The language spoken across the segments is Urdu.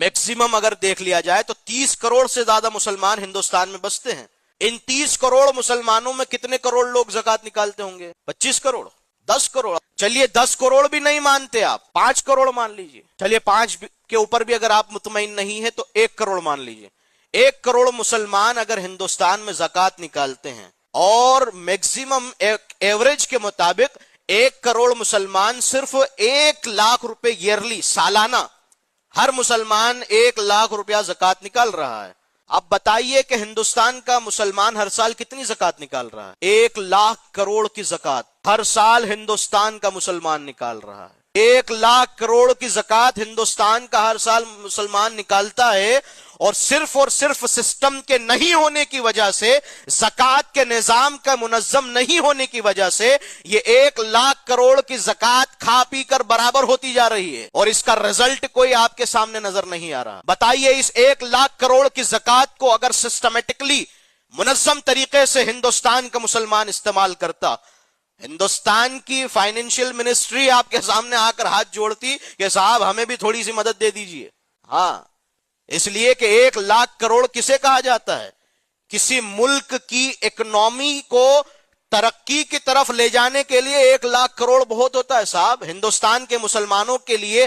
میکسیمم اگر دیکھ لیا جائے تو 30 کروڑ سے زیادہ مسلمان ہندوستان میں بستے ہیں. ان 30 کروڑ مسلمانوں میں کتنے کروڑ لوگ زکات نکالتے ہوں گے؟ 25 کروڑ، 10 کروڑ. چلیے 10 کروڑ بھی نہیں مانتے آپ، 5 کروڑ مان لیجئے. چلیے 5 کے اوپر بھی اگر آپ مطمئن نہیں ہے تو 1 کروڑ مان لیجئے. 1 کروڑ مسلمان اگر ہندوستان میں زکات نکالتے ہیں اور میکسیمم ایوریج کے مطابق 1 کروڑ مسلمان صرف 1 لاکھ روپے ایئرلی، سالانہ ہر مسلمان 1 لاکھ روپیہ زکات نکال رہا ہے. اب بتائیے کہ ہندوستان کا مسلمان ہر سال کتنی زکات نکال رہا ہے؟ 1 لاکھ کروڑ کی زکات ہر سال ہندوستان کا مسلمان نکال رہا ہے. 1 لاکھ کروڑ کی زکات ہندوستان کا ہر سال مسلمان نکالتا ہے، اور صرف سسٹم کے نہیں ہونے کی وجہ سے، زکات کے نظام کا منظم نہیں ہونے کی وجہ سے یہ 1 لاکھ کروڑ کی زکات کھا پی کر برابر ہوتی جا رہی ہے، اور اس کا رزلٹ کوئی آپ کے سامنے نظر نہیں آ رہا. بتائیے اس 1 لاکھ کروڑ کی زکات کو اگر سسٹمیٹکلی منظم طریقے سے ہندوستان کا مسلمان استعمال کرتا، ہندوستان کی فائنینشیل منسٹری آپ کے سامنے آ کر ہاتھ جوڑتی کہ صاحب ہمیں بھی تھوڑی سی مدد دے دیجئے. ہاں، اس لیے کہ 1 لاکھ کروڑ کسے کہا جاتا ہے؟ کسی ملک کی اکنامی کو ترقی کی طرف لے جانے کے لیے 1 لاکھ کروڑ بہت ہوتا ہے صاحب. ہندوستان کے مسلمانوں کے لیے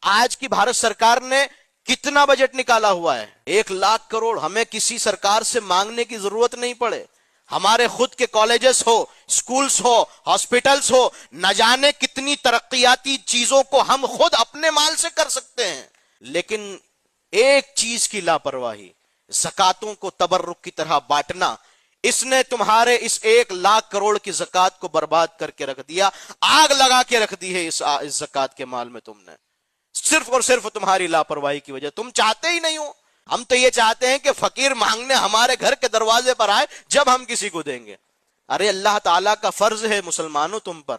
آج کی بھارت سرکار نے کتنا بجٹ نکالا ہوا ہے؟ 1 لاکھ کروڑ. ہمیں کسی سرکار سے مانگنے کی ضرورت نہیں پڑے. ہمارے خود کے کالجز ہو، سکولز ہو، ہاسپٹلز ہو، نہ جانے کتنی ترقیاتی چیزوں کو ہم خود اپنے مال سے کر سکتے ہیں. لیکن ایک چیز کی لاپرواہی، زکاتوں کو تبرک کی طرح بانٹنا، اس نے تمہارے اس 1 لاکھ کروڑ کی زکات کو برباد کر کے رکھ دیا. آگ لگا کے رکھ دی ہے اس زکات کے مال میں تم نے، صرف اور صرف تمہاری لاپرواہی کی وجہ. تم چاہتے ہی نہیں ہو. ہم تو یہ چاہتے ہیں کہ فقیر مانگنے ہمارے گھر کے دروازے پر آئے، جب ہم کسی کو دیں گے. ارے اللہ تعالیٰ کا فرض ہے مسلمانوں تم پر.